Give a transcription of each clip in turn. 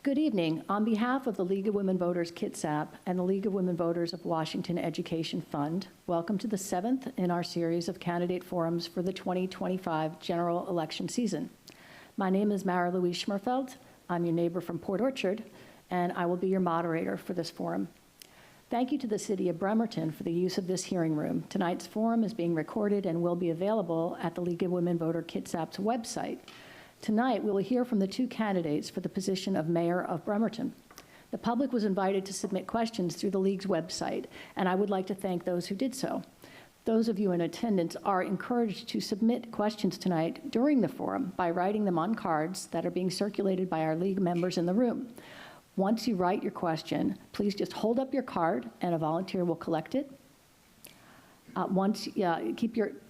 Good evening. On behalf of the League of Women Voters Kitsap and the League of Women Voters of Washington Education Fund, welcome to the 7th in our series of candidate forums for the 2025 general election season. My name is Mara Louise Schmerfeld. I'm your neighbor from Port Orchard, and I will be your moderator for this forum. Thank you to the City of Bremerton for the use of this hearing room. Tonight's forum is being recorded and will be available at the League of Women Voter Kitsap's website. Tonight, we will hear from the two candidates for the position of Mayor of Bremerton. The public was invited to submit questions through the League's website, and I would like to thank those who did so. Those of you in attendance are encouraged to submit questions tonight during the forum by writing them on cards that are being circulated by our League members in the room. Once you write your question, please just hold up your card and a volunteer will collect it.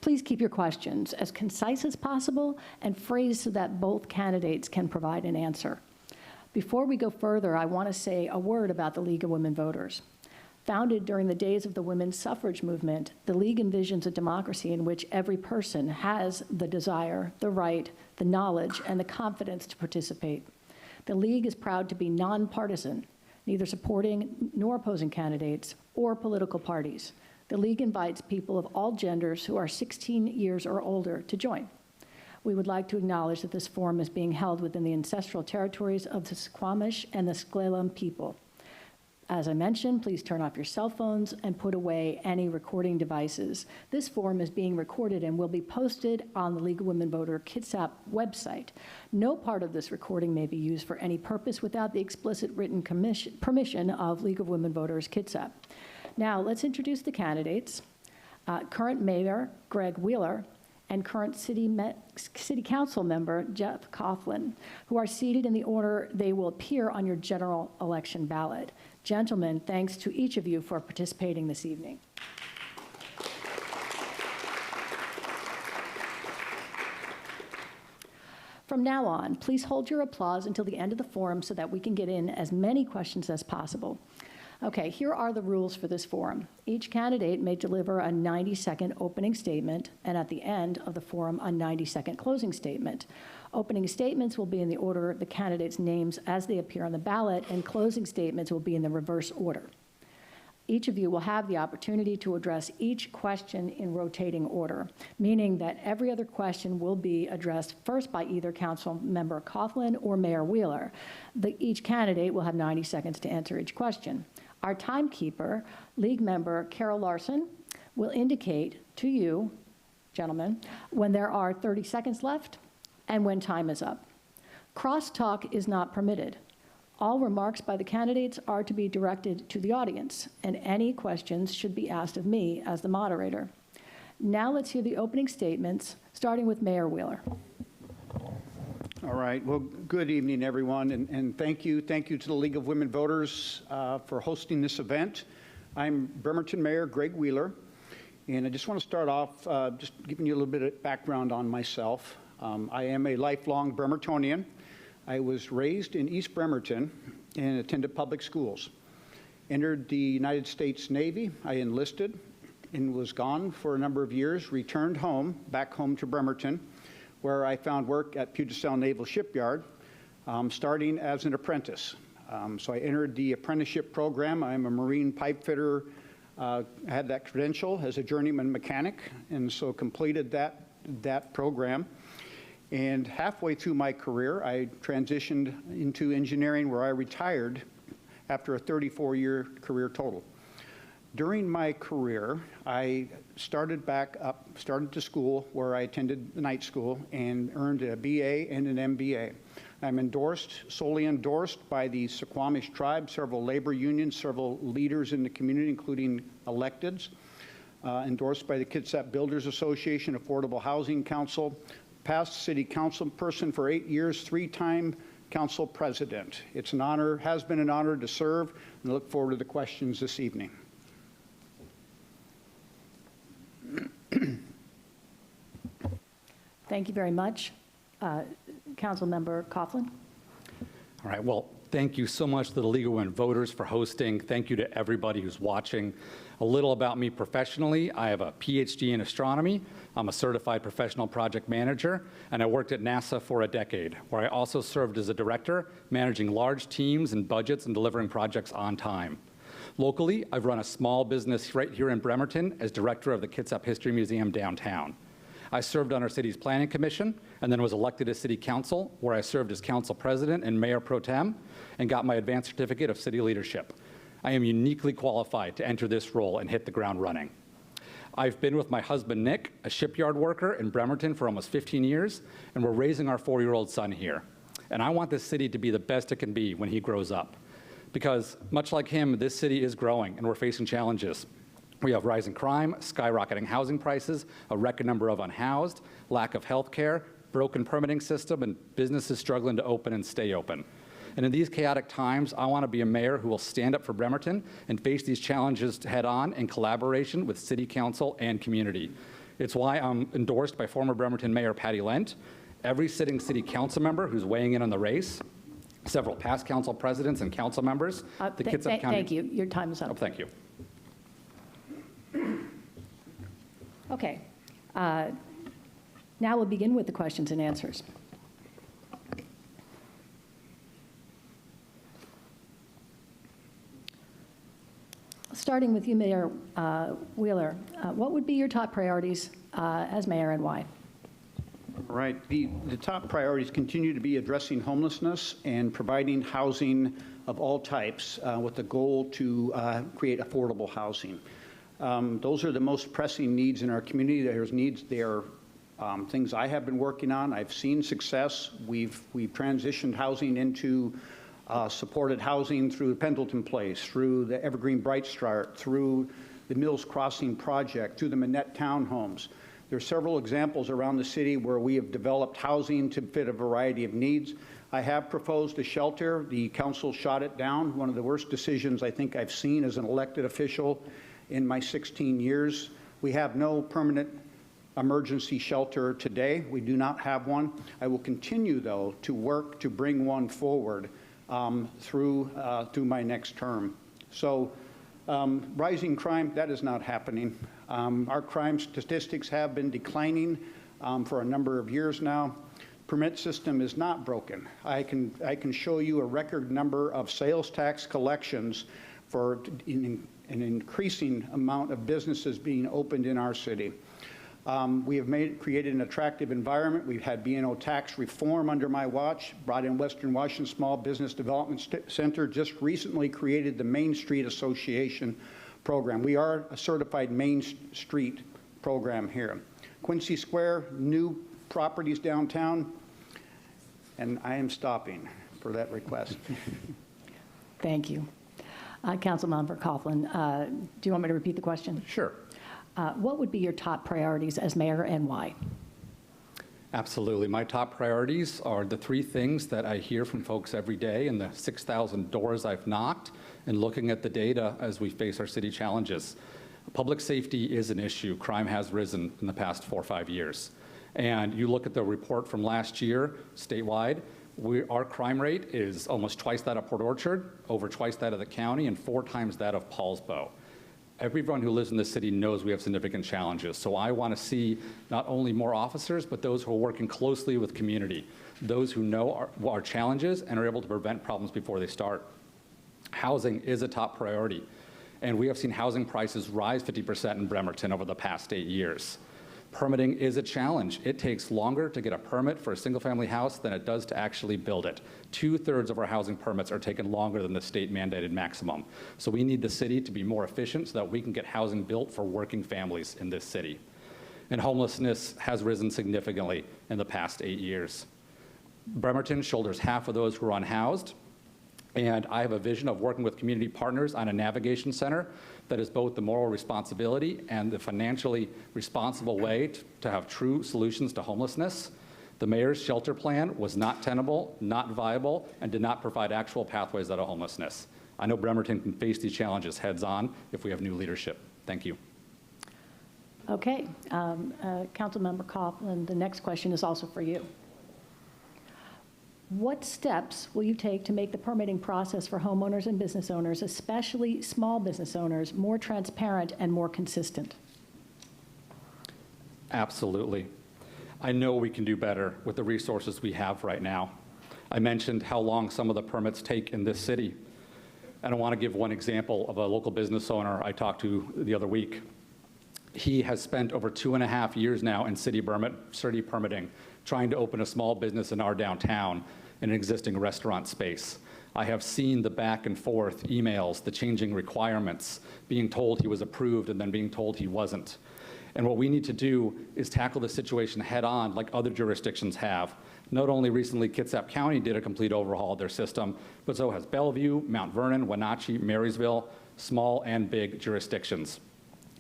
Please keep your questions as concise as possible and phrased so that both candidates can provide an answer. Before we go further, I want to say a word about the League of Women Voters. Founded during the days of the women's suffrage movement, the League envisions a democracy in which every person has the desire, the right, the knowledge, and the confidence to participate. The League is proud to be nonpartisan, neither supporting nor opposing candidates or political parties. The League invites people of all genders who are 16 years or older to join. We would like to acknowledge that this forum is being held within the ancestral territories of the Squamish and the S'Klallam people. As I mentioned, please turn off your cell phones and put away any recording devices. This forum is being recorded and will be posted on the League of Women Voter Kitsap website. No part of this recording may be used for any purpose without the explicit written permission of League of Women Voters Kitsap. Now, let's introduce the candidates. Current Mayor Greg Wheeler and current City Council member Jeff Coughlin, who are seated in the order they will appear on your general election ballot. Gentlemen, thanks to each of you for participating this evening. From now on, please hold your applause until the end of the forum so that we can get in as many questions as possible. Okay, here are the rules for this forum. Each candidate may deliver a 90-second opening statement, and at the end of the forum, a 90-second closing statement. Opening statements will be in the order of the candidates' names as they appear on the ballot, and closing statements will be in the reverse order. Each of you will have the opportunity to address each question in rotating order, meaning that every other question will be addressed first by either Council Member Coughlin or Mayor Wheeler. Each candidate will have 90 seconds to answer each question. Our timekeeper, League member Carol Larson, will indicate to you, gentlemen, when there are 30 seconds left and when time is up. Crosstalk is not permitted. All remarks by the candidates are to be directed to the audience, and any questions should be asked of me as the moderator. Now let's hear the opening statements, starting with Mayor Wheeler. All right. Well, good evening, everyone, and thank you to the League of Women Voters for hosting this event. I'm Bremerton Mayor Greg Wheeler, and I just want to start off just giving you a little bit of background on myself. I am a lifelong Bremertonian. I was raised in East Bremerton and attended public schools. Entered the United States Navy. I enlisted and was gone for a number of years, returned home, back home to Bremerton, where I found work at Puget Sound Naval Shipyard, starting as an apprentice. So I entered the apprenticeship program. I'm a marine pipe fitter. I had that credential as a journeyman mechanic, and so completed that program. And halfway through my career, I transitioned into engineering, where I retired after a 34-year career total. During my career, I started to school, where I attended the night school and earned a BA and an MBA. I'm solely endorsed by the Squamish tribe, several labor unions, several leaders in the community, including electeds, endorsed by the Kitsap Builders Association, Affordable Housing Council, past city council person for 8 years, 3-time council president. It's an honor, has been an honor to serve, and I look forward to the questions this evening. Thank you very much. Council Member Coughlin. All right, well, Thank you so much to the League of Women Voters for hosting. Thank you to everybody who's watching. A little about me professionally. I have a PhD in astronomy. I'm a certified professional project manager, and I worked at NASA for a decade, where I also served as a director, managing large teams and budgets and delivering projects on time. Locally, I've run a small business right here in Bremerton as director of the Kitsap History Museum downtown. I served on our city's planning commission and then was elected to city council, where I served as council president and mayor pro tem and got my advanced certificate of city leadership. I am uniquely qualified to enter this role and hit the ground running. I've been with my husband, Nick, a shipyard worker in Bremerton for almost 15 years, and we're raising our 4-year-old son here. And I want this city to be the best it can be when he grows up. Because much like him, this city is growing and we're facing challenges. We have rising crime, skyrocketing housing prices, a record number of unhoused, lack of health care, broken permitting system, and businesses struggling to open and stay open. And in these chaotic times, I want to be a mayor who will stand up for Bremerton and face these challenges head on in collaboration with city council and community. It's why I'm endorsed by former Bremerton Mayor Patty Lent, every sitting city council member who's weighing in on the race, several past council presidents and council members. The Kitsap County. Thank you. Your time is up. Oh, thank you. Okay. Now we'll begin with the questions and answers. Starting with you, Mayor Wheeler, what would be your top priorities as mayor and why? All right. The top priorities continue to be addressing homelessness and providing housing of all types with the goal to create affordable housing. Those are the most pressing needs in our community. There's needs there. Things I have been working on. I've seen success. We've transitioned housing into supported housing through Pendleton Place, through the Evergreen Bright Start, through the Mills Crossing project, through the Manette Townhomes. There are several examples around the city where we have developed housing to fit a variety of needs. I have proposed a shelter. The council shot it down. One of the worst decisions I think I've seen as an elected official in my 16 years. We have no permanent emergency shelter today. We do not have one. I will continue, though, to work to bring one forward through my next term. So rising crime, that is not happening. Our crime statistics have been declining for a number of years now. Permit system is not broken. I can show you a record number of sales tax collections for an increasing amount of businesses being opened in our city. We have created an attractive environment. We've had B&O tax reform under my watch, brought in Western Washington Small Business Development Center, just recently created the Main Street Association program. We are a certified Main Street program here. Quincy Square, new properties downtown, and I am stopping for that request. Thank you. Councilmember Coughlin, do you want me to repeat the question? Sure. What would be your top priorities as mayor and why? Absolutely. My top priorities are the 3 things that I hear from folks every day and the 6,000 doors I've knocked, and looking at the data as we face our city challenges. Public safety is an issue. Crime has risen in the past 4 or 5 years. And you look at the report from last year statewide, our crime rate is almost twice that of Port Orchard, over twice that of the county, and 4 times that of Paulsbo. Everyone who lives in this city knows we have significant challenges. So I want to see not only more officers, but those who are working closely with community, those who know our challenges and are able to prevent problems before they start. Housing is a top priority, and we have seen housing prices rise 50% in Bremerton over the past 8 years. Permitting is a challenge. It takes longer to get a permit for a single-family house than it does to actually build it. 2/3 of our housing permits are taking longer than the state-mandated maximum. So we need the city to be more efficient so that we can get housing built for working families in this city. And homelessness has risen significantly in the past 8 years. Bremerton shoulders half of those who are unhoused, and I have a vision of working with community partners on a navigation center that is both the moral responsibility and the financially responsible way to have true solutions to homelessness. The mayor's shelter plan was not tenable, not viable, and did not provide actual pathways out of homelessness. I know Bremerton can face these challenges heads on if we have new leadership. Thank you. Okay, Councilmember Coughlin, the next question is also for you. What steps will you take to make the permitting process for homeowners and business owners, especially small business owners, more transparent and more consistent? Absolutely. I know we can do better with the resources we have right now. I mentioned how long some of the permits take in this city. And I want to give one example of a local business owner I talked to the other week. He has spent over 2.5 years now in city permitting, trying to open a small business in our downtown in an existing restaurant space. I have seen the back and forth emails, the changing requirements, being told he was approved and then being told he wasn't. And what we need to do is tackle the situation head on like other jurisdictions have. Not only recently Kitsap County did a complete overhaul of their system, but so has Bellevue, Mount Vernon, Wenatchee, Marysville, small and big jurisdictions.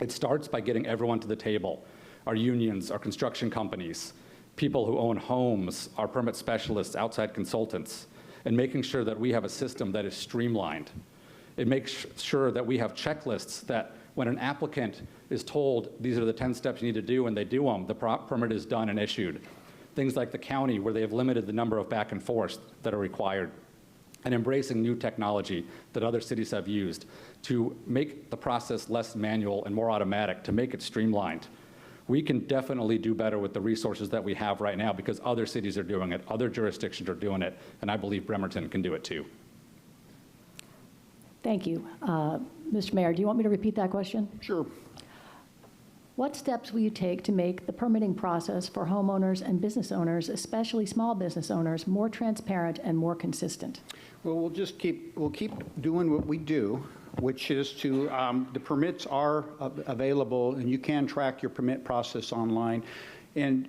It starts by getting everyone to the table, our unions, our construction companies, people who own homes, our permit specialists, outside consultants, and making sure that we have a system that is streamlined. It makes sure that we have checklists that when an applicant is told these are the 10 steps you need to do and they do them, the permit is done and issued. Things like the county where they have limited the number of back and forths that are required, and embracing new technology that other cities have used to make the process less manual and more automatic, to make it streamlined. We can definitely do better with the resources that we have right now because other cities are doing it, other jurisdictions are doing it, and I believe Bremerton can do it too. Thank you. Mr. Mayor, do you want me to repeat that question? Sure. What steps will you take to make the permitting process for homeowners and business owners, especially small business owners, more transparent and more consistent? Well, we'll keep doing what we do, which is to, the permits are available and you can track your permit process online. And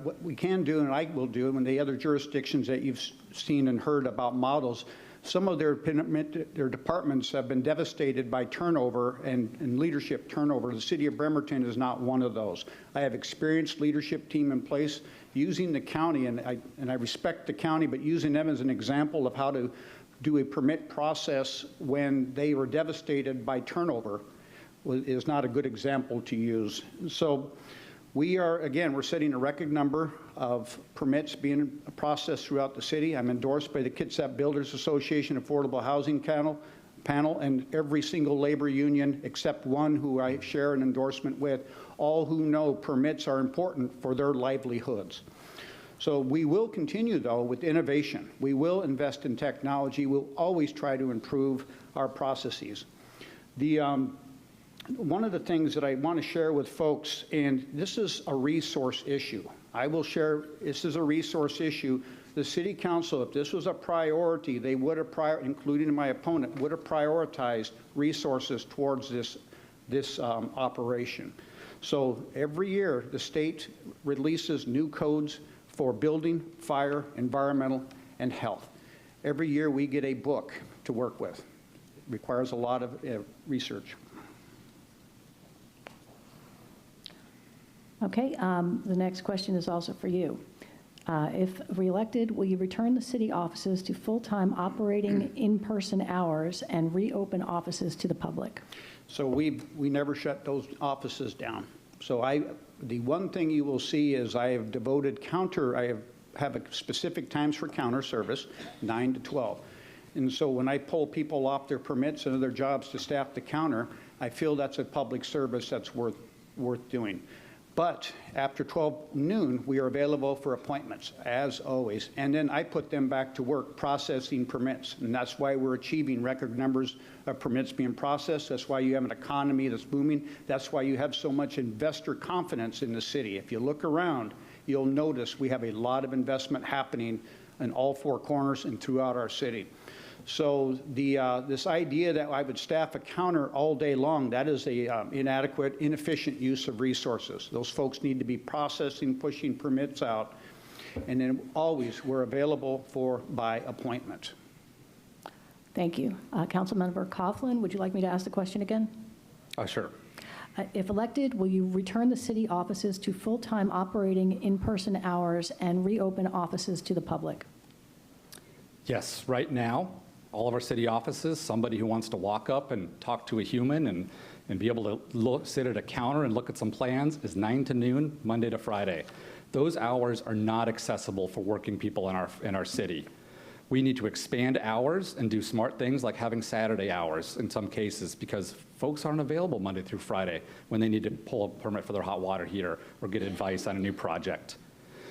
what we can do, and I will do, and the other jurisdictions that you've seen and heard about models, some of their departments have been devastated by turnover and leadership turnover. The city of Bremerton is not one of those. I have experienced leadership team in place using the county, and I respect the county, but using them as an example of how to do a permit process when they were devastated by turnover is not a good example to use. So we're setting a record number of permits being processed throughout the city. I'm endorsed by the Kitsap Builders Association Affordable Housing panel and every single labor union except one who I share an endorsement with, all who know permits are important for their livelihoods. So we will continue, though, with innovation. We will invest in technology. We'll always try to improve our processes. One of the things that I want to share with folks, and this is a resource issue. I will share, this is a resource issue. The City Council, if this was a priority, they would have, including my opponent, would have prioritized resources towards this operation. So every year, the state releases new codes for building, fire, environmental, and health. Every year, we get a book to work with. It requires a lot of research. Okay, the next question is also for you. If reelected, will you return the city offices to full-time operating in-person hours and reopen offices to the public? So we never shut those offices down. So the one thing you will see is I have devoted I have specific times for counter service, 9 to 12. And so when I pull people off their permits and other jobs to staff the counter, I feel that's a public service that's worth doing. But after 12 noon, we are available for appointments, as always. And then I put them back to work processing permits. And that's why we're achieving record numbers of permits being processed. That's why you have an economy that's booming. That's why you have so much investor confidence in the city. If you look around, you'll notice we have a lot of investment happening in all four corners and throughout our city. So this idea that I would staff a counter all day long, that is a inadequate, inefficient use of resources. Those folks need to be processing, pushing permits out, and then always we're available by appointment. Thank you. Councilmember Coughlin, would you like me to ask the question again? Sure. If elected, will you return the city offices to full-time operating in-person hours and reopen offices to the public? Yes, right now, all of our city offices, somebody who wants to walk up and talk to a human and be able to sit at a counter and look at some plans is 9 to noon, Monday to Friday. Those hours are not accessible for working people in our city. We need to expand hours and do smart things like having Saturday hours in some cases, because folks aren't available Monday through Friday when they need to pull a permit for their hot water heater or get advice on a new project.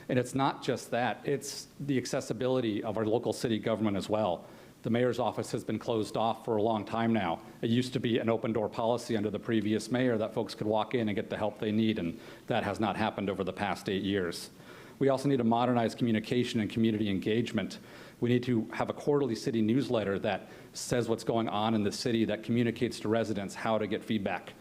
And it's not just that, it's the accessibility of our local city government as well. The mayor's office has been closed off for a long time now. It used to be an open door policy under the previous mayor that folks could walk in and get the help they need, and that has not happened over the past 8 years. We also need to modernize communication and community engagement. We need to have a quarterly city newsletter that says what's going on in the city, that communicates to residents how to get feedback.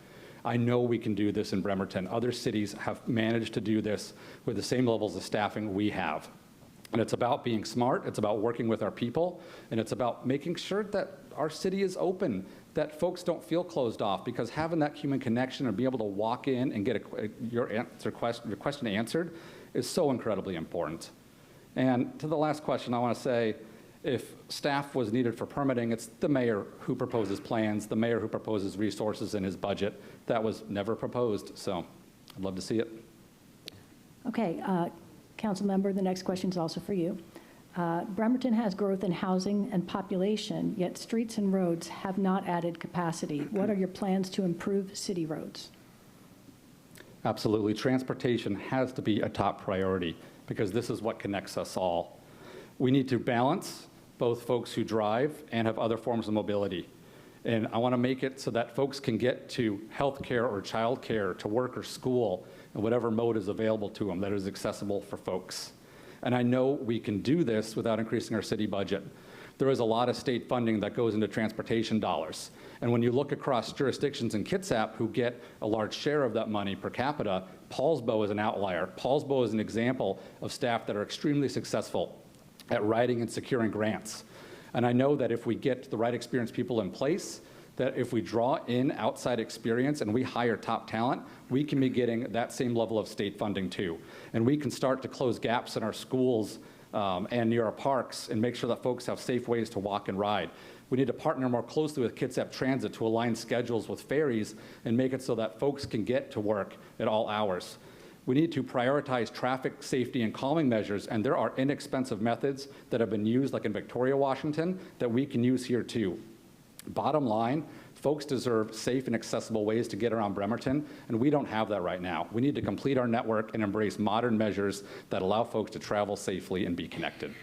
I know we can do this in Bremerton. Other cities have managed to do this with the same levels of staffing we have. And it's about being smart, it's about working with our people, and it's about making sure that our city is open, that folks don't feel closed off, because having that human connection and be able to walk in and get your question answered is so incredibly important. And to the last question, I want to say, if staff was needed for permitting, it's the mayor who proposes plans, the mayor who proposes resources in his budget. That was never proposed, so I'd love to see it. Okay, council member, the next question is also for you. Bremerton has growth in housing and population, yet streets and roads have not added capacity. What are your plans to improve city roads? Absolutely. Transportation has to be a top priority because this is what connects us all. We need to balance both folks who drive and have other forms of mobility. And I want to make it so that folks can get to healthcare or childcare, to work or school, and whatever mode is available to them that is accessible for folks. And I know we can do this without increasing our city budget. There is a lot of state funding that goes into transportation dollars. And when you look across jurisdictions in Kitsap who get a large share of that money per capita, Paulsbo is an outlier. Paulsbo is an example of staff that are extremely successful at writing and securing grants. And I know that if we get the right experienced people in place, that if we draw in outside experience and we hire top talent, we can be getting that same level of state funding too. And we can start to close gaps in our schools and near our parks and make sure that folks have safe ways to walk and ride. We need to partner more closely with Kitsap Transit to align schedules with ferries and make it so that folks can get to work at all hours. We need to prioritize traffic safety and calming measures, and there are inexpensive methods that have been used, like in Victoria, Washington, that we can use here too. Bottom line, folks deserve safe and accessible ways to get around Bremerton, and we don't have that right now. We need to complete our network and embrace modern measures that allow folks to travel safely and be connected.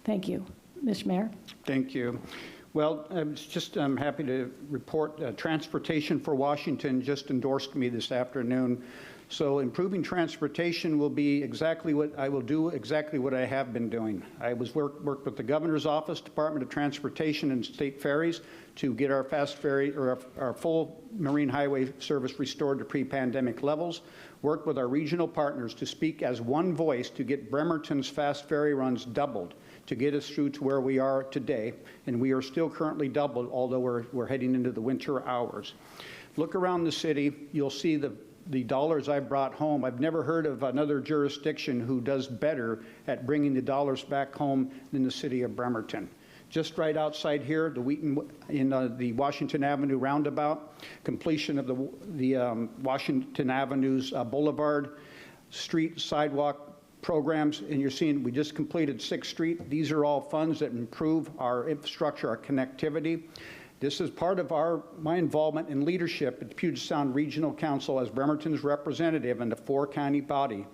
Thank you. Mr. Mayor? Thank you. Well, I'm happy to report Transportation for Washington just endorsed me this afternoon. So improving transportation will be exactly what I will do, exactly what I have been doing. I worked with the governor's office, Department of Transportation and State Ferries to get our fast ferry or our full marine highway service restored to pre-pandemic levels. Worked with our regional partners to speak as one voice to get Bremerton's fast ferry runs doubled to get us through to where we are today. And we are still currently doubled, although we're heading into the winter hours. Look around the city, you'll see the dollars I brought home. I've never heard of another jurisdiction who does better at bringing the dollars back home than the city of Bremerton. Just right outside here, the Washington Avenue roundabout, completion of the Washington Avenue's Boulevard street sidewalk programs, and you're seeing we just completed 6th Street. These are all funds that improve our infrastructure, our connectivity. This is part of my involvement in leadership at the Puget Sound Regional Council as Bremerton's representative in the 4-county body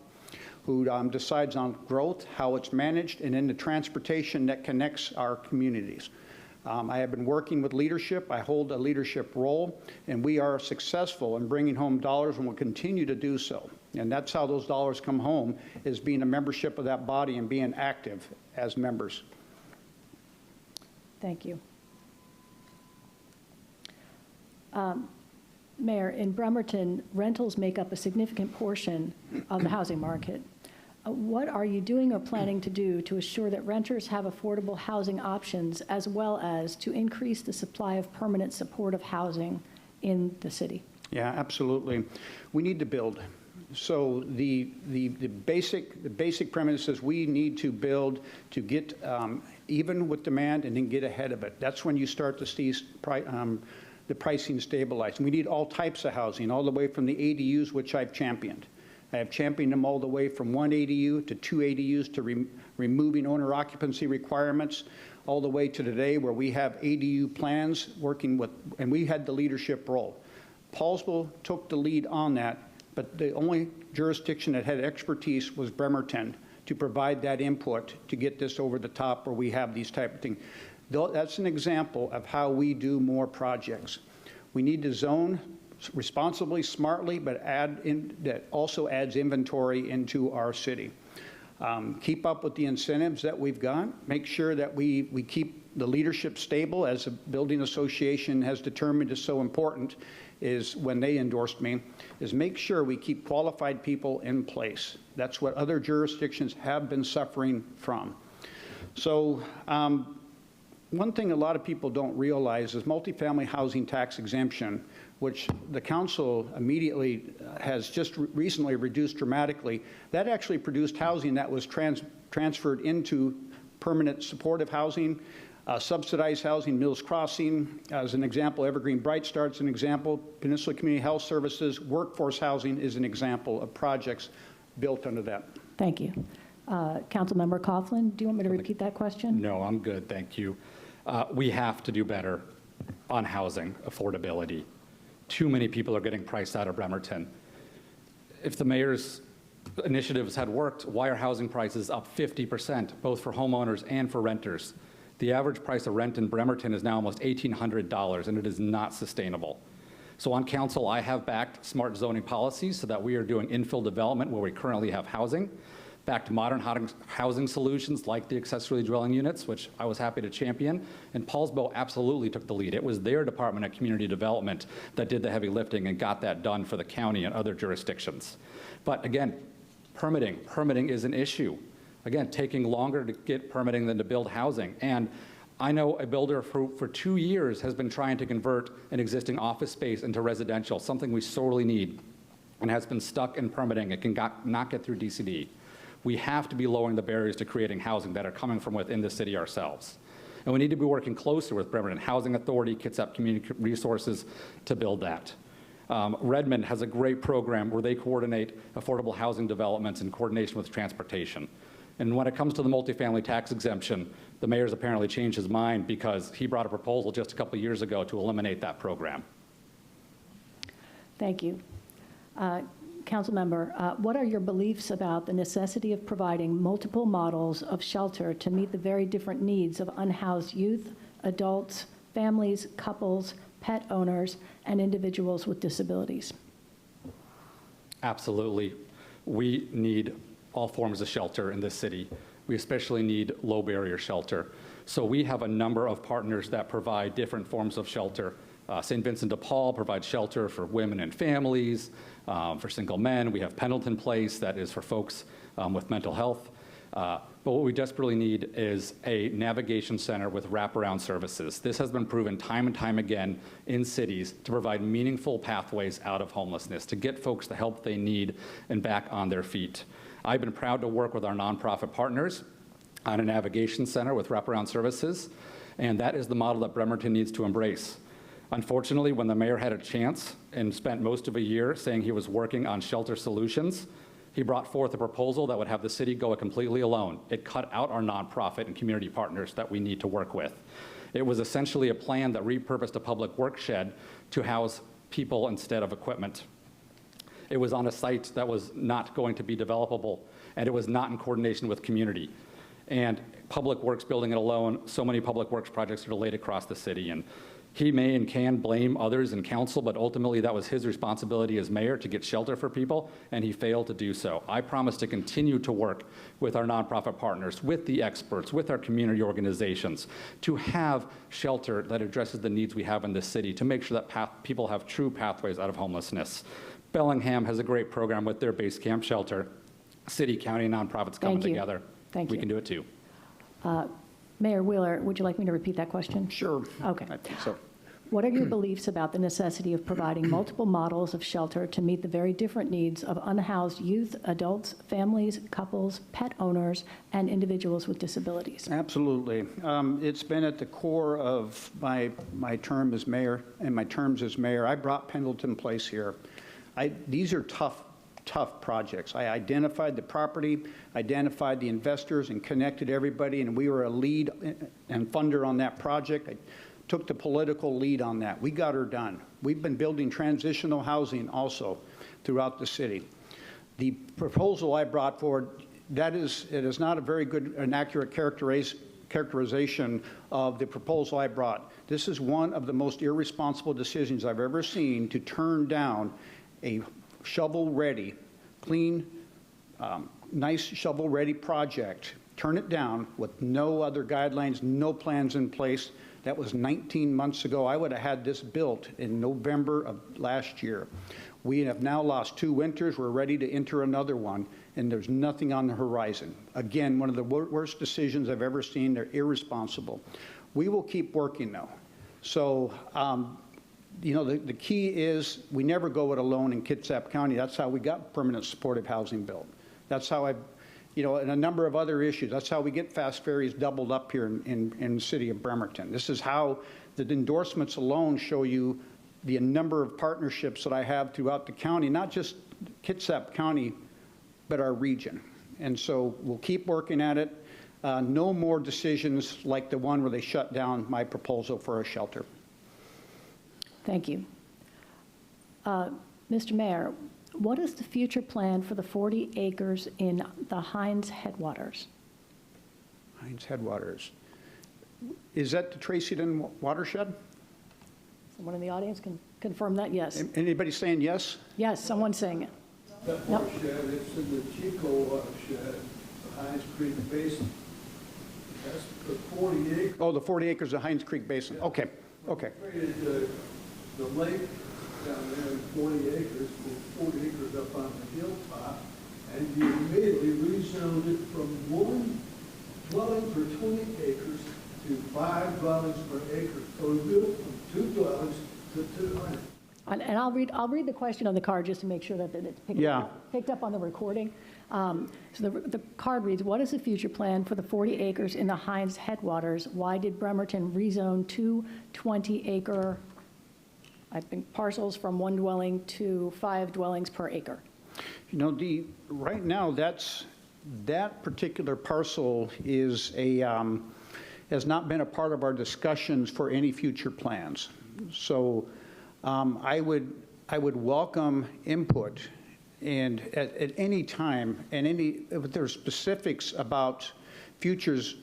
who decides on growth, how it's managed, and then the transportation that connects our communities. I have been working with leadership. I hold a leadership role, and we are successful in bringing home dollars and will continue to do so. And that's how those dollars come home, is being a membership of that body and being active as members. Thank you. Mayor, in Bremerton, rentals make up a significant portion of the housing market. What are you doing or planning to do to assure that renters have affordable housing options, as well as to increase the supply of permanent supportive housing in the city? Yeah, absolutely. We need to build. So the basic premise is we need to build to get even with demand and then get ahead of it. That's when you start to see the pricing stabilize. And we need all types of housing, all the way from the ADUs, which I've championed. I have championed them all the way from 1 ADU to 2 ADUs to removing owner occupancy requirements, all the way to today where we have ADU plans working with, and we had the leadership role. Paulsville took the lead on that, but the only jurisdiction that had expertise was Bremerton to provide that input to get this over the top where we have these type of things. That's an example of how we do more projects. We need to zone responsibly, smartly, but that also adds inventory into our city. Keep up with the incentives that we've got. Make sure that we keep the leadership stable, as the building association has determined is so important, is when they endorsed me, is make sure we keep qualified people in place. That's what other jurisdictions have been suffering from. So one thing a lot of people don't realize is multifamily housing tax exemption, which the council immediately has just recently reduced dramatically. That actually produced housing that was transferred into permanent supportive housing, subsidized housing, Mills Crossing as an example, Evergreen Bright Start's an example, Peninsula Community Health Services, workforce housing is an example of projects built under that. Thank you. Councilmember Coughlin, do you want me to repeat that question? No, I'm good, thank you. We have to do better on housing affordability. Too many people are getting priced out of Bremerton. If the mayor's initiatives had worked, why are housing prices up 50%, both for homeowners and for renters? The average price of rent in Bremerton is now almost $1,800, and it is not sustainable. So on council, I have backed smart zoning policies so that we are doing infill development where we currently have housing, backed modern housing solutions like the accessory dwelling units, which I was happy to champion, and Paulsville absolutely took the lead. It was their Department of Community Development that did the heavy lifting and got that done for the county and other jurisdictions. But again, permitting is an issue. Again, taking longer to get permitting than to build housing. And I know a builder for 2 years has been trying to convert an existing office space into residential, something we sorely need, and has been stuck in permitting. It can not get through DCD. We have to be lowering the barriers to creating housing that are coming from within the city ourselves. And we need to be working closer with Bremerton Housing Authority, Kitsap Community Resources to build that. Redmond has a great program where they coordinate affordable housing developments in coordination with transportation. And when it comes to the multifamily tax exemption, the mayor's apparently changed his mind because he brought a proposal just a couple of years ago to eliminate that program. Thank you. Councilmember, what are your beliefs about the necessity of providing multiple models of shelter to meet the very different needs of unhoused youth, adults, families, couples, pet owners, and individuals with disabilities? Absolutely. We need all forms of shelter in this city. We especially need low barrier shelter. So we have a number of partners that provide different forms of shelter. St. Vincent de Paul provides shelter for women and families, for single men. We have Pendleton Place that is for folks with mental health. But what we desperately need is a navigation center with wraparound services. This has been proven time and time again in cities to provide meaningful pathways out of homelessness, to get folks the help they need and back on their feet. I've been proud to work with our nonprofit partners on a navigation center with wraparound services, and that is the model that Bremerton needs to embrace. Unfortunately, when the mayor had a chance and spent most of a year saying he was working on shelter solutions, he brought forth a proposal that would have the city go it completely alone. It cut out our nonprofit and community partners that we need to work with. It was essentially a plan that repurposed a public work shed to house people instead of equipment. It was on a site that was not going to be developable, and it was not in coordination with community. And public works building it alone, so many public works projects are delayed across the city. And he may and can blame others in council, but ultimately that was his responsibility as mayor to get shelter for people, and he failed to do so. I promise to continue to work with our nonprofit partners, with the experts, with our community organizations, to have shelter that addresses the needs we have in this city, to make sure that people have true pathways out of homelessness. Bellingham has a great program with their base camp shelter. City, county, nonprofits coming together. Thank you. We can do it too. Mayor Wheeler, would you like me to repeat that question? Sure. Okay. I think so. What are your beliefs about the necessity of providing multiple models of shelter to meet the very different needs of unhoused youth, adults, families, couples, pet owners, and individuals with disabilities? Absolutely. It's been at the core of my term as mayor and my terms as mayor. I brought Pendleton Place here. These are tough tough projects. I identified the property, identified the investors, and connected everybody, and we were a lead and funder on that project. I took the political lead on that. We got her done. We've been building transitional housing also throughout the city. The proposal I brought forward, it is not a very good and accurate characterization of the proposal I brought. This is one of the most irresponsible decisions I've ever seen to turn down a shovel-ready, clean, nice shovel-ready project, turn it down with no other guidelines, no plans in place. That was 19 months ago. I would have had this built in November of last year. We have now lost 2 winters. We're ready to enter another one, and there's nothing on the horizon. Again, one of the worst decisions I've ever seen. They're irresponsible. We will keep working, though. So, you know, the key is we never go it alone in Kitsap County. That's how we got permanent supportive housing built. That's how you know, and a number of other issues. That's how we get fast ferries doubled up here in the city of Bremerton. This is how the endorsements alone show you the number of partnerships that I have throughout the county, not just Kitsap County, but our region. And so we'll keep working at it. No more decisions like the one where they shut down my proposal for a shelter. Thank you. Mr. Mayor, what is the future plan for the 40 acres in the Hines Headwaters? Hines Headwaters. Is that the Tracyton watershed? Someone in the audience can confirm that? Yes. Anybody saying yes? Yes, someone's saying it. That Nope. watershed, it's in the Chico watershed, the Hines Creek Basin. That's the 40 acres. Oh, the 40 acres of Hines Creek Basin. Okay, okay. Created the lake down there in 40 acres, with 40 acres up on the hilltop, and you immediately rezoned it from 1 dwelling per 20 acres to 5 dwellings per acre. So we built from 2 dwellings to 200. And I'll read the question on the card just to make sure that it's picked up on the recording. So the card reads, what is the future plan for the 40 acres in the Hines Headwaters? Why did Bremerton rezone 2 20-acre, I think, parcels from 1 dwelling to 5 dwellings per acre? You know, right now, that particular parcel is has not been a part of our discussions for any future plans. So I would welcome input, and at any time, and if there's specifics about futures,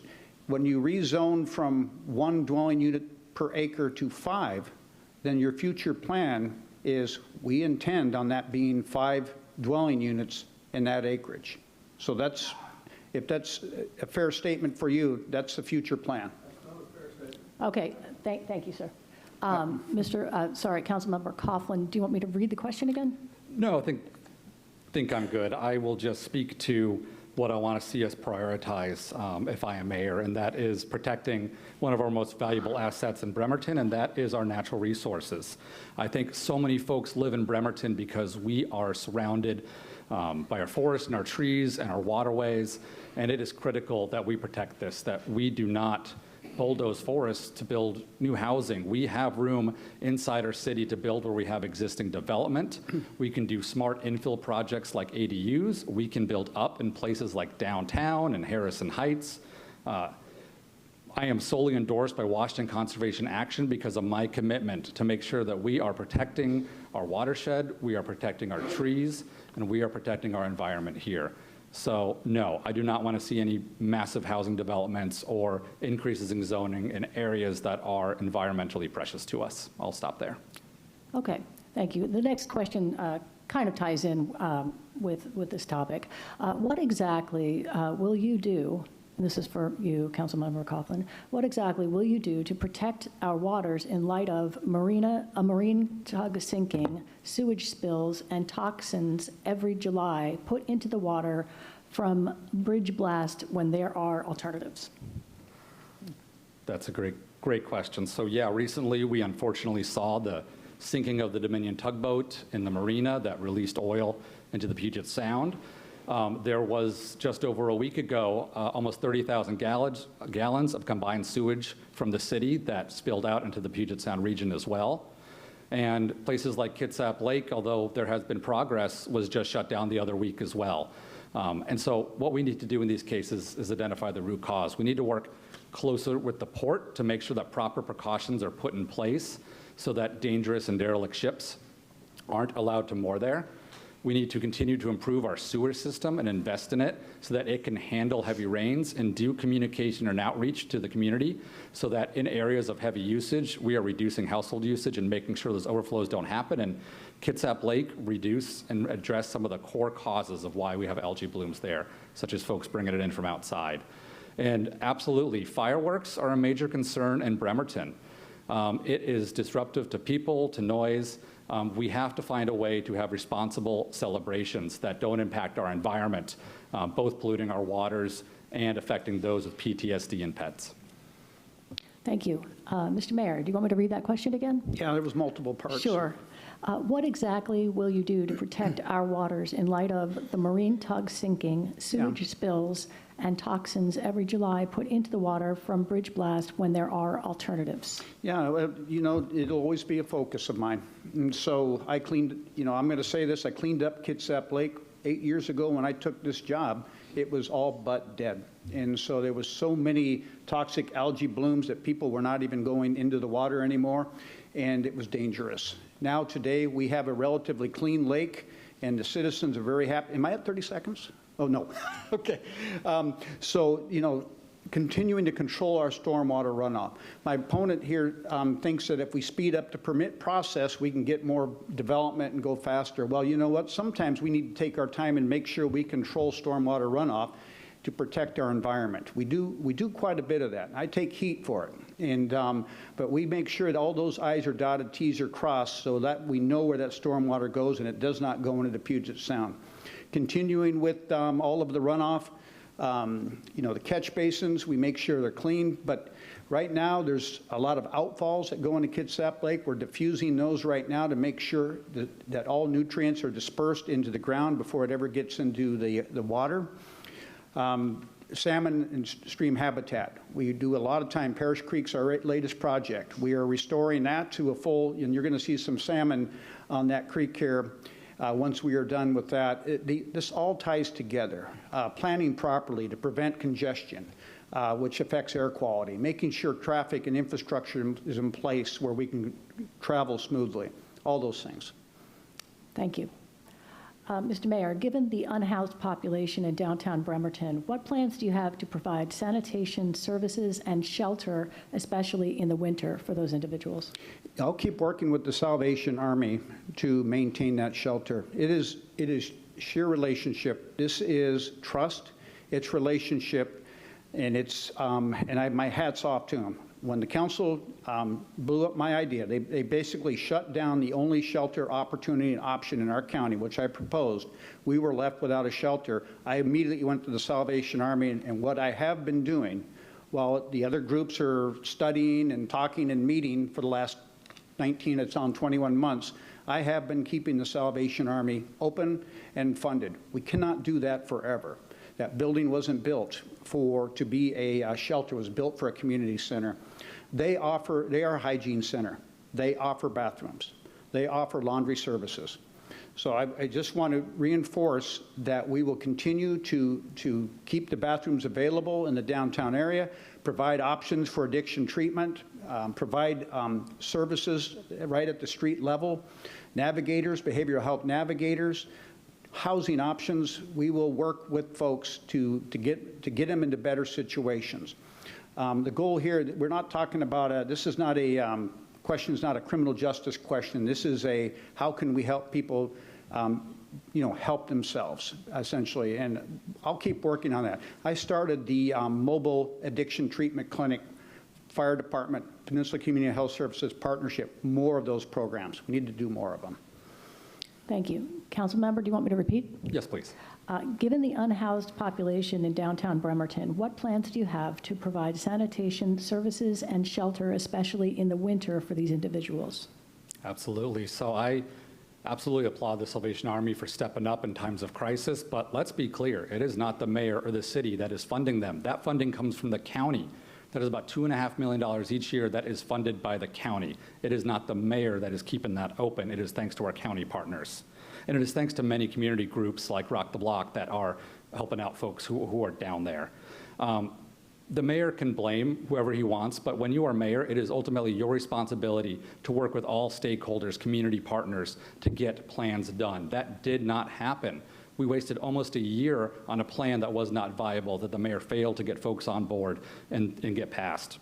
when you rezone from 1 dwelling unit per acre to 5, then your future plan is we intend on that being 5 dwelling units in that acreage. So if that's a fair statement for you, that's the future plan. Okay, thank you, sir. Councilmember Coughlin, do you want me to read the question again? No, I think I'm good. I will just speak to what I want to see us prioritize if I am mayor, and that is protecting one of our most valuable assets in Bremerton, and that is our natural resources. I think so many folks live in Bremerton because we are surrounded by our forests and our trees and our waterways, and it is critical that we protect this, that we do not bulldoze forests to build new housing. We have room inside our city to build where we have existing development. We can do smart infill projects like ADUs. We can build up in places like downtown and Harrison Heights. I am solely endorsed by Washington Conservation Action because of my commitment to make sure that we are protecting our watershed, we are protecting our trees, and we are protecting our environment here. So no, I do not want to see any massive housing developments or increases in zoning in areas that are environmentally precious to us. I'll stop there. Okay, thank you. The next question kind of ties in with this topic. What exactly will you do, and this is for you, Councilmember Coughlin, what exactly will you do to protect our waters in light of a marine tug sinking, sewage spills, and toxins every July put into the water from bridge blast when there are alternatives? That's a great question. So yeah, recently we unfortunately saw the sinking of the Dominion tugboat in the marina that released oil into the Puget Sound. There was, just over a week ago, almost 30,000 gallons of combined sewage from the city that spilled out into the Puget Sound region as well. And places like Kitsap Lake, although there has been progress, was just shut down the other week as well. And so what we need to do in these cases is identify the root cause. We need to work closer with the port to make sure that proper precautions are put in place so that dangerous and derelict ships aren't allowed to moor there. We need to continue to improve our sewer system and invest in it so that it can handle heavy rains and do communication and outreach to the community so that in areas of heavy usage, we are reducing household usage and making sure those overflows don't happen. And Kitsap Lake reduce and address some of the core causes of why we have algae blooms there, such as folks bringing it in from outside. And absolutely, fireworks are a major concern in Bremerton. It is disruptive to people, to noise. We have to find a way to have responsible celebrations that don't impact our environment, both polluting our waters and affecting those with PTSD and pets. Thank you. Mr. Mayor, do you want me to read that question again? Yeah, there was multiple parts. Sure. What exactly will you do to protect our waters in light of the marine tug sinking, sewage spills, and toxins every July put into the water from bridge blast when there are alternatives? Yeah, well, you know, it'll always be a focus of mine. And so I cleaned, you know, I'm going to say this, I cleaned up Kitsap Lake 8 years ago when I took this job. It was all but dead. And so there was so many toxic algae blooms that people were not even going into the water anymore, and it was dangerous. Now today we have a relatively clean lake, and the citizens are very happy. Am I at 30 seconds? Oh, no. Okay. So, you know, continuing to control our stormwater runoff. My opponent here thinks that if we speed up the permit process, we can get more development and go faster. Well, you know what? Sometimes we need to take our time and make sure we control stormwater runoff to protect our environment. We do quite a bit of that. I take heat for it. And, but we make sure that all those I's are dotted, T's are crossed, so that we know where that stormwater goes and it does not go into the Puget Sound. Continuing with all of the runoff, you know, the catch basins, we make sure they're clean, but right now there's a lot of outfalls that go into Kitsap Lake. We're diffusing those right now to make sure that all nutrients are dispersed into the ground before it ever gets into the water. Salmon and stream habitat. We do a lot of time, Parish Creek's our latest project. We are restoring that to a full, and you're going to see some salmon on that creek here once we are done with that. This all ties together. Planning properly to prevent congestion, which affects air quality, making sure traffic and infrastructure is in place where we can travel smoothly, all those things. Thank you. Mr. Mayor, given the unhoused population in downtown Bremerton, what plans do you have to provide sanitation services and shelter, especially in the winter, for those individuals? I'll keep working with the Salvation Army to maintain that shelter. It is sheer relationship. This is trust, it's relationship, and it's my hat's off to them. When the council blew up my idea, they basically shut down the only shelter opportunity and option in our county, which I proposed. We were left without a shelter. I immediately went to the Salvation Army, and what I have been doing, while the other groups are studying and talking and meeting for the last 21 months, I have been keeping the Salvation Army open and funded. We cannot do that forever. That building wasn't built to be a shelter, it was built for a community center. They are a hygiene center. They offer bathrooms. They offer laundry services. So I just want to reinforce that we will continue to keep the bathrooms available in the downtown area, provide options for addiction treatment, provide services right at the street level, navigators, behavioral health navigators, housing options. We will work with folks to get them into better situations. The goal here, we're not talking about this is not a question, is not a criminal justice question. This is a how can we help people help themselves, essentially. And I'll keep working on that. I started the mobile addiction treatment clinic, fire department, Peninsula Community Health Services partnership, more of those programs. We need to do more of them. Thank you. Council member, do you want me to repeat? Yes, please. Given the unhoused population in downtown Bremerton, what plans do you have to provide sanitation services and shelter, especially in the winter, for these individuals? Absolutely. So I absolutely applaud the Salvation Army for stepping up in times of crisis, but let's be clear, it is not the mayor or the city that is funding them. That funding comes from the county That is about $2.5 million each year that is funded by the county. It is not the mayor that is keeping that open. It is thanks to our county partners. And it is thanks to many community groups like Rock the Block that are helping out folks who are down there. The mayor can blame whoever he wants, but when you are mayor, it is ultimately your responsibility to work with all stakeholders, community partners, to get plans done. That did not happen. We wasted almost a year on a plan that was not viable, that the mayor failed to get folks on board and get passed.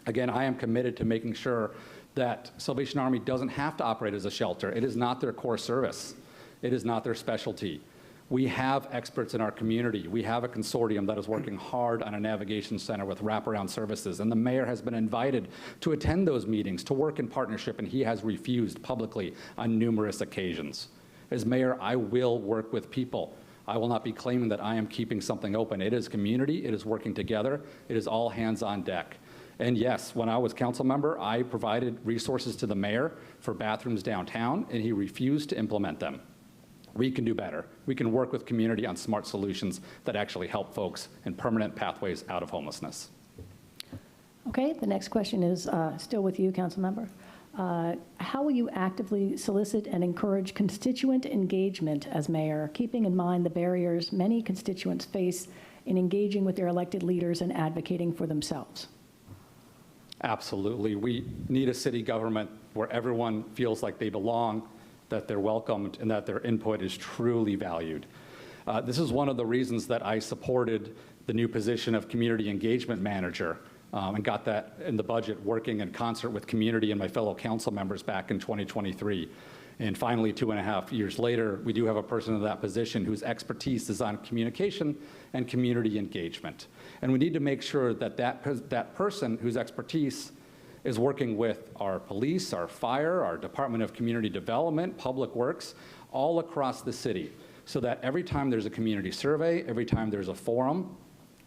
Again, I am committed to making sure that Salvation Army doesn't have to operate as a shelter. It is not their core service. It is not their specialty. We have experts in our community. We have a consortium that is working hard on a navigation center with wraparound services, and the mayor has been invited to attend those meetings, to work in partnership, and he has refused publicly on numerous occasions. As mayor, I will work with people. I will not be claiming that I am keeping something open. It is community, it is working together, it is all hands on deck. And yes, when I was council member, I provided resources to the mayor for bathrooms downtown, and he refused to implement them. We can do better. We can work with community on smart solutions that actually help folks in permanent pathways out of homelessness. Okay, the next question is still with you, council member. How will you actively solicit and encourage constituent engagement as mayor, keeping in mind the barriers many constituents face in engaging with their elected leaders and advocating for themselves? Absolutely. We need a city government where everyone feels like they belong, that they're welcomed, and that their input is truly valued. This is one of the reasons that I supported the new position of community engagement manager and got that in the budget, working in concert with community and my fellow council members back in 2023. And finally, 2.5 years later, we do have a person in that position whose expertise is on communication and community engagement. And we need to make sure that that person whose expertise is working with our police, our fire, our Department of Community Development, Public Works, all across the city, so that every time there's a community survey, every time there's a forum,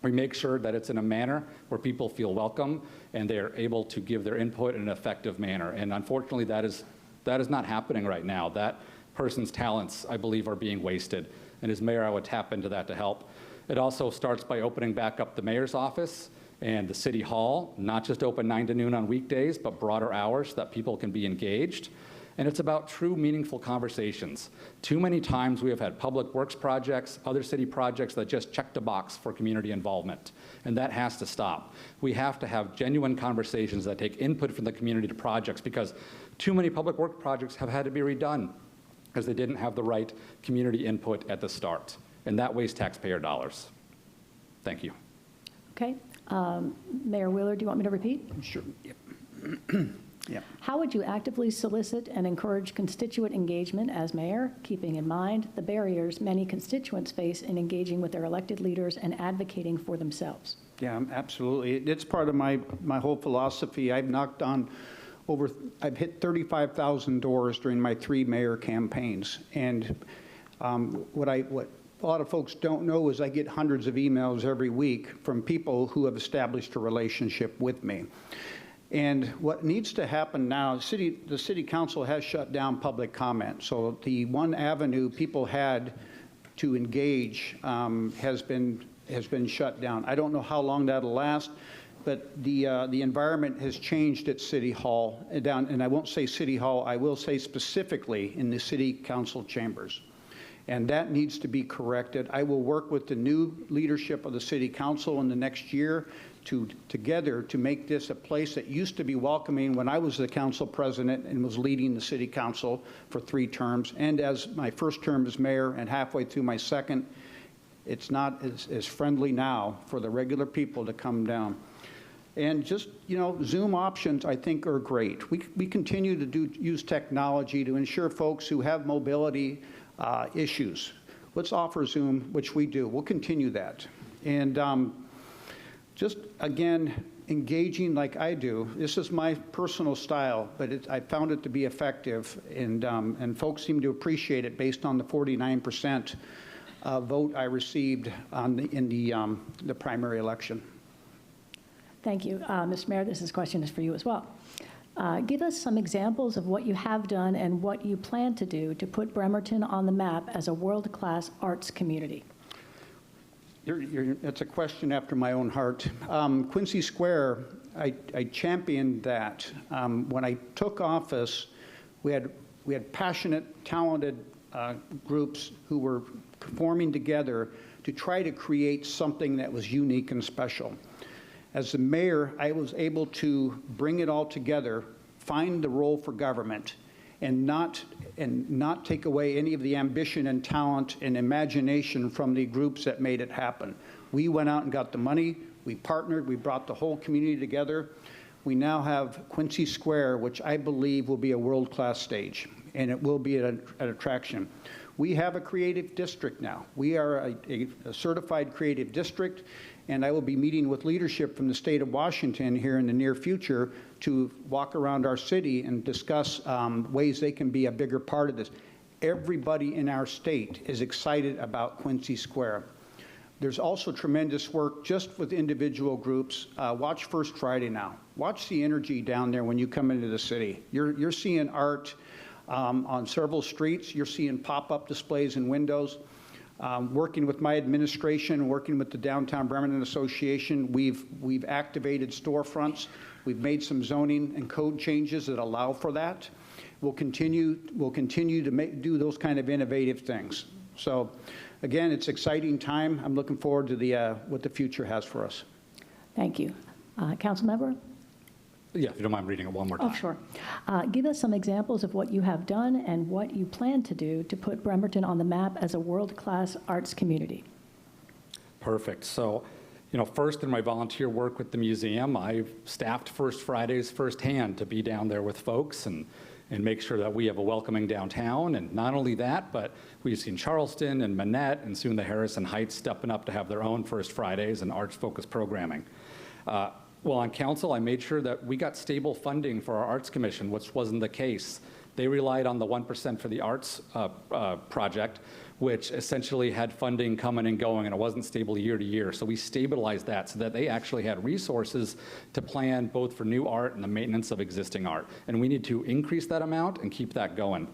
we make sure that it's in a manner where people feel welcome and they're able to give their input in an effective manner. And unfortunately, that is not happening right now. That person's talents, I believe, are being wasted. And as mayor, I would tap into that to help. It also starts by opening back up the mayor's office and the city hall, not just open 9 to noon on weekdays, but broader hours so that people can be engaged. And it's about true, meaningful conversations. Too many times we have had public works projects, other city projects that just check the box for community involvement, and that has to stop. We have to have genuine conversations that take input from the community to projects, because too many public work projects have had to be redone because they didn't have the right community input at the start, and that wastes taxpayer dollars. Thank you. Okay. Mayor Wheeler, do you want me to repeat? Sure. Yep. Yep. How would you actively solicit and encourage constituent engagement as mayor, keeping in mind the barriers many constituents face in engaging with their elected leaders and advocating for themselves? Yeah, absolutely. It's part of my whole philosophy. I've hit 35,000 doors during my 3 mayor campaigns. And what a lot of folks don't know is I get hundreds of emails every week from people who have established a relationship with me. And what needs to happen now, the city council has shut down public comment. So the one avenue people had to engage has been shut down. I don't know how long that'll last, but the environment has changed at City Hall and I won't say City Hall, I will say specifically in the city council chambers. And that needs to be corrected. I will work with the new leadership of the city council in the next year together to make this a place that used to be welcoming when I was the council president and was leading the city council for 3 terms. And as my first term as mayor and halfway through my second, it's not as friendly now for the regular people to come down. And just, Zoom options, I think, are great. We continue to use technology to ensure folks who have mobility issues. Let's offer Zoom, which we do. We'll continue that. And just, again, engaging like I do. This is my personal style, but I found it to be effective, and folks seem to appreciate it based on the 49% vote I received in the primary election. Thank you. Mr. Mayor, this question is for you as well. Give us some examples of what you have done and what you plan to do to put Bremerton on the map as a world-class arts community. It's a question after my own heart. Quincy Square, I championed that. When I took office, we had passionate, talented groups who were forming together to try to create something that was unique and special. As the mayor, I was able to bring it all together, find the role for government, and not take away any of the ambition and talent and imagination from the groups that made it happen. We went out and got the money, we partnered, we brought the whole community together. We now have Quincy Square, which I believe will be a world-class stage, and it will be an attraction. We have a creative district now. We are a certified creative district, and I will be meeting with leadership from the state of Washington here in the near future to walk around our city and discuss ways they can be a bigger part of this. Everybody in our state is excited about Quincy Square. There's also tremendous work just with individual groups. Watch First Friday now. Watch the energy down there when you come into the city. You're seeing art on several streets. You're seeing pop-up displays in windows. Working with my administration, working with the Downtown Bremerton Association, we've activated storefronts. We've made some zoning and code changes that allow for that. We'll continue to do those kind of innovative things. So, again, it's exciting time. I'm looking forward to what the future has for us. Thank you. Council member? Yeah, if you don't mind reading it one more time. Oh, sure. Give us some examples of what you have done and what you plan to do to put Bremerton on the map as a world-class arts community. Perfect. So, first in my volunteer work with the museum, I've staffed First Fridays firsthand to be down there with folks and make sure that we have a welcoming downtown. And not only that, but we've seen Charleston and Manette and soon the Harrison Heights stepping up to have their own First Fridays and arts-focused programming. Well, on council, I made sure that we got stable funding for our Arts Commission, which wasn't the case. They relied on the 1% for the arts project, which essentially had funding coming and going, and it wasn't stable year to year. So we stabilized that so that they actually had resources to plan both for new art and the maintenance of existing art. And we need to increase that amount and keep that going.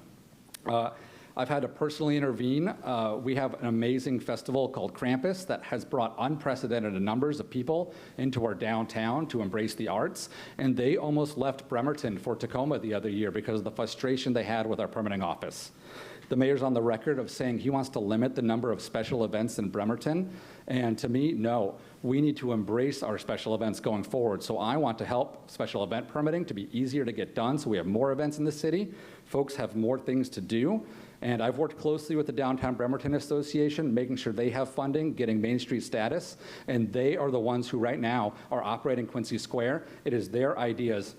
I've had to personally intervene. We have an amazing festival called Krampus that has brought unprecedented numbers of people into our downtown to embrace the arts, and they almost left Bremerton for Tacoma the other year because of the frustration they had with our permitting office. The mayor's on the record of saying he wants to limit the number of special events in Bremerton, and to me, no. We need to embrace our special events going forward. So I want to help special event permitting to be easier to get done so we have more events in the city. Folks have more things to do. And I've worked closely with the Downtown Bremerton Association, making sure they have funding, getting Main Street status, and they are the ones who right now are operating Quincy Square. It is their ideas,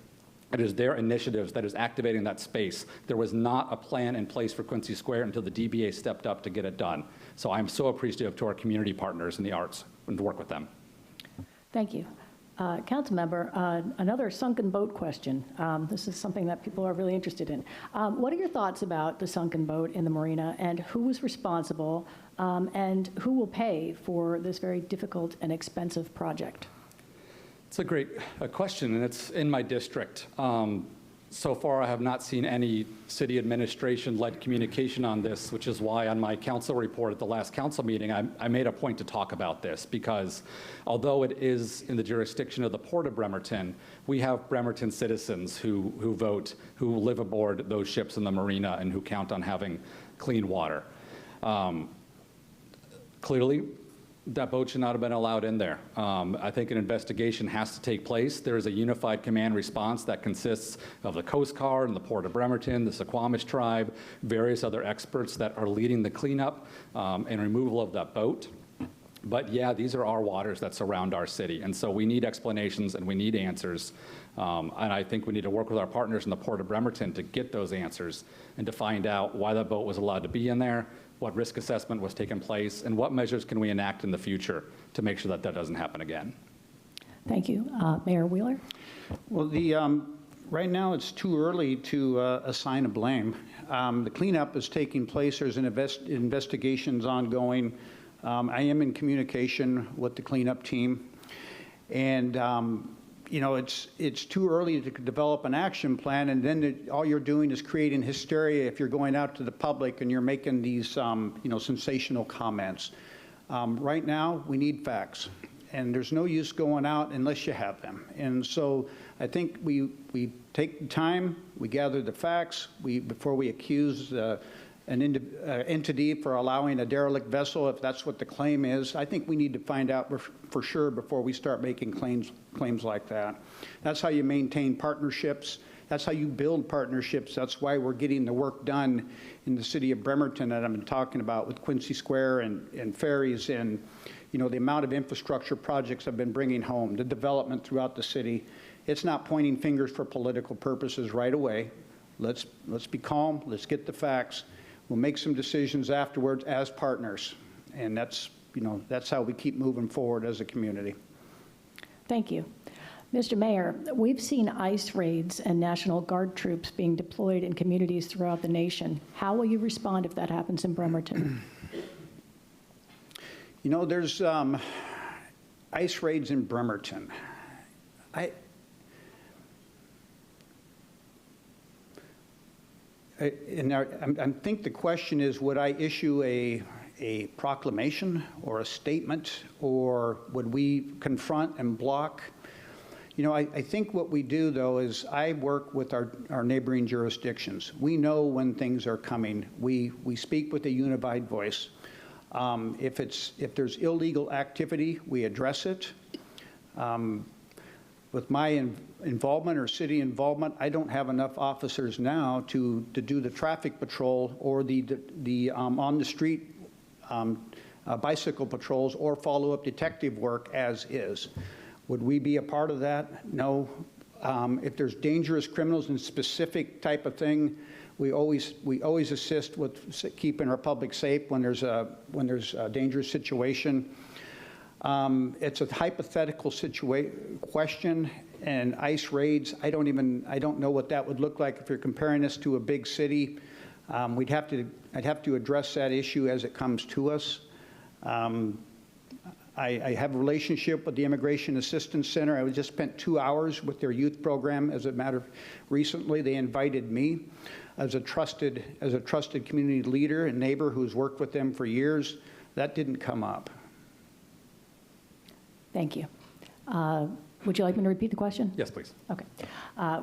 it is their initiatives that is activating that space. There was not a plan in place for Quincy Square until the DBA stepped up to get it done. So I'm so appreciative to our community partners in the arts and to work with them. Thank you. Council member, another sunken boat question. This is something that people are really interested in. What are your thoughts about the sunken boat in the marina, and who was responsible, and who will pay for this very difficult and expensive project? It's a great question, and it's in my district. So far, I have not seen any city administration-led communication on this, which is why on my council report at the last council meeting, I made a point to talk about this, because although it is in the jurisdiction of the Port of Bremerton, we have Bremerton citizens who vote, who live aboard those ships in the marina, and who count on having clean water. Clearly, that boat should not have been allowed in there. I think an investigation has to take place. There is a unified command response that consists of the Coast Guard and the Port of Bremerton, the Suquamish tribe, various other experts that are leading the cleanup and removal of that boat. But yeah, these are our waters that surround our city. And so we need explanations and we need answers. And I think we need to work with our partners in the Port of Bremerton to get those answers and to find out why that boat was allowed to be in there, what risk assessment was taking place, and what measures can we enact in the future to make sure that that doesn't happen again. Thank you. Mayor Wheeler? Well, right now it's too early to assign a blame. The cleanup is taking place. There's an investigations ongoing. I am in communication with the cleanup team. And it's too early to develop an action plan, and then all you're doing is creating hysteria if you're going out to the public and you're making these, sensational comments. Right now, we need facts, and there's no use going out unless you have them. And so I think we take the time, we gather the facts, before we accuse an entity for allowing a derelict vessel, if that's what the claim is. I think we need to find out for sure before we start making claims like that. That's how you maintain partnerships. That's how you build partnerships. That's why we're getting the work done in the city of Bremerton that I've been talking about with Quincy Square and ferries and, you know, the amount of infrastructure projects I've been bringing home, the development throughout the city. It's not pointing fingers for political purposes right away. Let's be calm. Let's get the facts. We'll make some decisions afterwards as partners. And that's, you know, that's how we keep moving forward as a community. Thank you. Mr. Mayor, we've seen ICE raids and National Guard troops being deployed in communities throughout the nation. How will you respond if that happens in Bremerton? You know, there's ICE raids in Bremerton. I think the question is, would I issue a proclamation or a statement, or would we confront and block? You know, I think what we do, though, is I work with our neighboring jurisdictions. We know when things are coming. We speak with a unified voice. If there's illegal activity, we address it. With my involvement or city involvement, I don't have enough officers now to do the traffic patrol or the on the street bicycle patrols or follow-up detective work as is. Would we be a part of that? No. If there's dangerous criminals and specific type of thing, we always assist with keeping our public safe when there's a dangerous situation. It's a hypothetical question, and ICE raids, I don't know what that would look like if you're comparing us to a big city. I'd have to address that issue as it comes to us. I have a relationship with the Immigration Assistance Center. I just spent 2 hours with their youth program. As a matter of recently, they invited me as a trusted community leader and neighbor who's worked with them for years. That didn't come up. Thank you. Would you like me to repeat the question? Yes, please. Okay.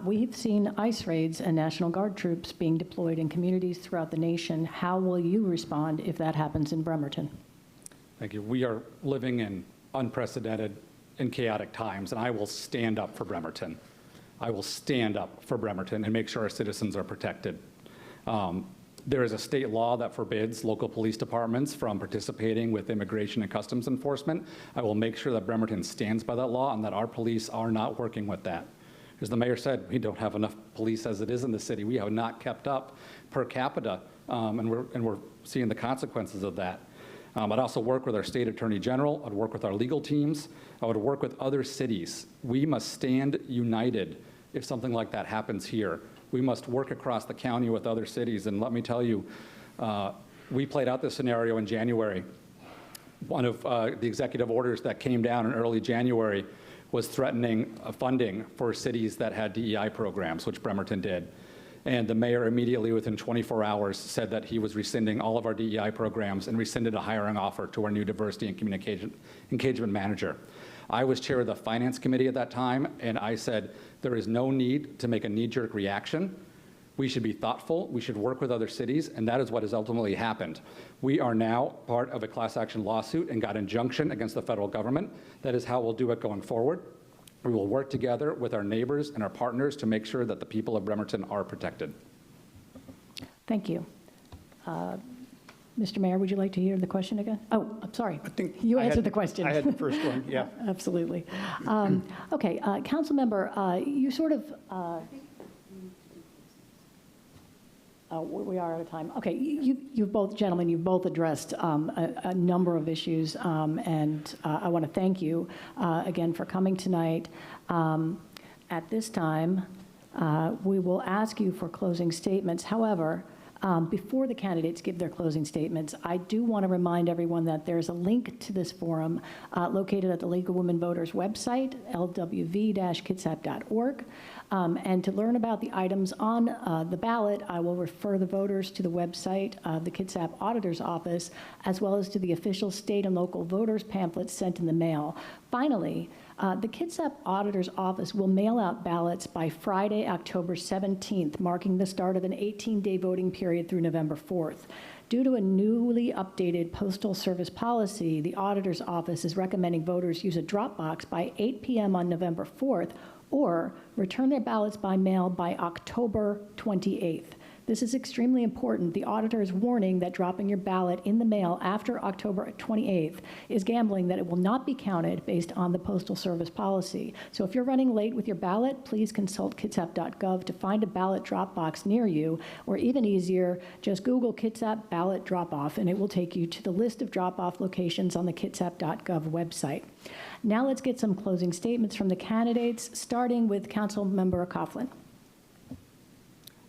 We've seen ICE raids and National Guard troops being deployed in communities throughout the nation. How will you respond if that happens in Bremerton? Thank you. We are living in unprecedented and chaotic times, and I will stand up for Bremerton. I will stand up for Bremerton and make sure our citizens are protected. There is a state law that forbids local police departments from participating with immigration and customs enforcement. I will make sure that Bremerton stands by that law and that our police are not working with that. As the mayor said, we don't have enough police as it is in the city. We have not kept up per capita, and we're seeing the consequences of that. I'd also work with our state attorney general. I'd work with our legal teams. I would work with other cities. We must stand united if something like that happens here. We must work across the county with other cities. And let me tell you, we played out this scenario in January. One of the executive orders that came down in early January was threatening funding for cities that had DEI programs, which Bremerton did. And the mayor immediately, within 24 hours, said that he was rescinding all of our DEI programs and rescinded a hiring offer to our new diversity and communication engagement manager. I was chair of the finance committee at that time, and I said, there is no need to make a knee-jerk reaction. We should be thoughtful. We should work with other cities, and that is what has ultimately happened. We are now part of a class action lawsuit and got injunction against the federal government. That is how we'll do it going forward. We will work together with our neighbors and our partners to make sure that the people of Bremerton are protected. Thank you. Mr. Mayor, would you like to hear the question again? Oh, I'm sorry. I think you I answered had the question. I had the first one, yeah. Absolutely. Okay, council member, you sort of, we are out of time. Okay, you both, gentlemen, you've both addressed a number of issues, and I want to thank you again for coming tonight. At this time, we will ask you for closing statements. However, Before the candidates give their closing statements, I do want to remind everyone that there's a link to this forum located at the League of Women Voters website, lwv-kitsap.org. And to learn about the items on the ballot, I will refer the voters to the website of the Kitsap Auditor's Office, as well as to the official state and local voters pamphlets sent in the mail. Finally, the Kitsap Auditor's Office will mail out ballots by Friday, October 17th, marking the start of an 18-day voting period through November 4th. Due to a newly updated Postal Service policy, the Auditor's Office is recommending voters use a drop box by 8 p.m. on November 4th or return their ballots by mail by October 28th. This is extremely important. The auditor is warning that dropping your ballot in the mail after October 28th is gambling that it will not be counted based on the Postal Service policy. So if you're running late with your ballot, please consult kitsap.gov to find a ballot drop box near you, or even easier, just Google Kitsap ballot drop-off, and it will take you to the list of drop-off locations on the kitsap.gov website. Now let's get some closing statements from the candidates, starting with Councilmember Coughlin.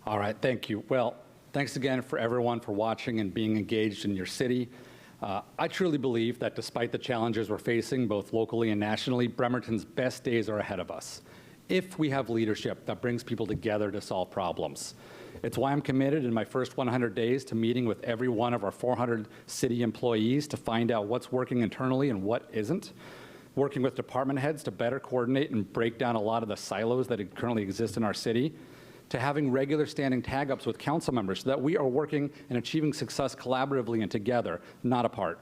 All right, thank you. Well, thanks again for everyone for watching and being engaged in your city. I truly believe that despite the challenges we're facing, both locally and nationally, Bremerton's best days are ahead of us, if we have leadership that brings people together to solve problems. It's why I'm committed in my first 100 days to meeting with every one of our 400 city employees to find out what's working internally and what isn't, working with department heads to better coordinate and break down a lot of the silos that currently exist in our city, to having regular standing tag-ups with council members so that we are working and achieving success collaboratively and together, not apart.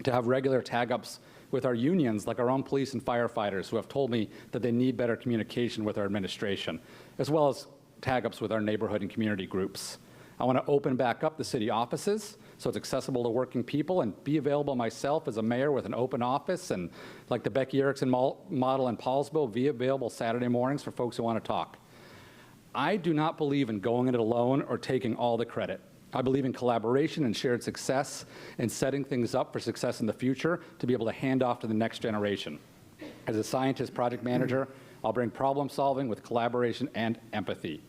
To have regular tag-ups with our unions, like our own police and firefighters, who have told me that they need better communication with our administration, as well as tag-ups with our neighborhood and community groups. I want to open back up the city offices so it's accessible to working people, and be available myself as a mayor with an open office, and like the Becky Erickson model in Paulsville, be available Saturday mornings for folks who want to talk. I do not believe in going it alone or taking all the credit. I believe in collaboration and shared success and setting things up for success in the future to be able to hand off to the next generation. As a scientist project manager, I'll bring problem solving with collaboration and empathy.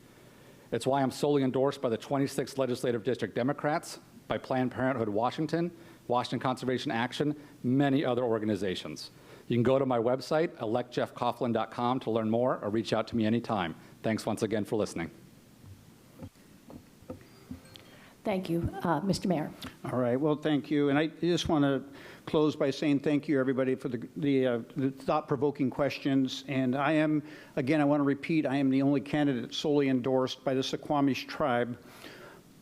It's why I'm solely endorsed by the 26th Legislative District Democrats, by Planned Parenthood Washington, Washington Conservation Action, many other organizations. You can go to my website, electjeffcoughlin.com, to learn more or reach out to me anytime. Thanks once again for listening. Thank you. Mr. Mayor. All right, well, thank you. And I just want to close by saying thank you, everybody, for the thought-provoking questions. And I am, again, I want to repeat, I am the only candidate solely endorsed by the Suquamish tribe,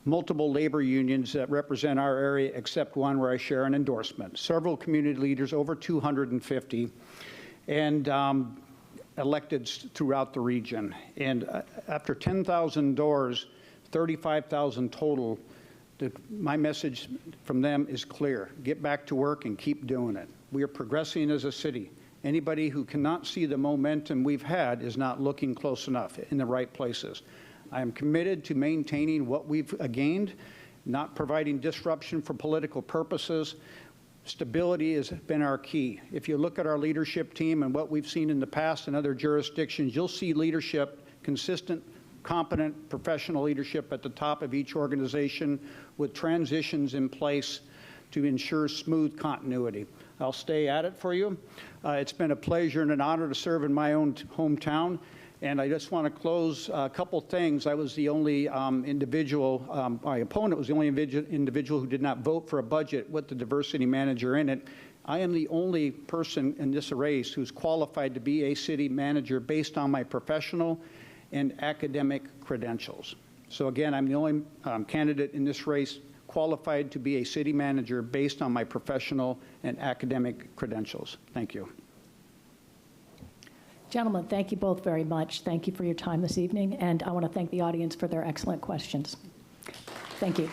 multiple labor unions that represent our area, except one where I share an endorsement, several community leaders, over 250, and electeds throughout the region. And after 10,000 doors, 35,000 total, my message from them is clear. Get back to work and keep doing it. We are progressing as a city. Anybody who cannot see the momentum we've had is not looking close enough in the right places. I am committed to maintaining what we've gained, not providing disruption for political purposes. Stability has been our key. If you look at our leadership team and what we've seen in the past in other jurisdictions, you'll see leadership, consistent, competent, professional leadership at the top of each organization with transitions in place to ensure smooth continuity. I'll stay at it for you. It's been a pleasure and an honor to serve in my own hometown. And I just want to close a couple things. I was the only individual, my opponent was the only individual who did not vote for a budget with the diversity manager in it. I am the only person in this race who's qualified to be a city manager based on my professional and academic credentials. So again, I'm the only candidate in this race qualified to be a city manager based on my professional and academic credentials. Thank you. Gentlemen, thank you both very much. Thank you for your time this evening, and I want to thank the audience for their excellent questions. Thank you.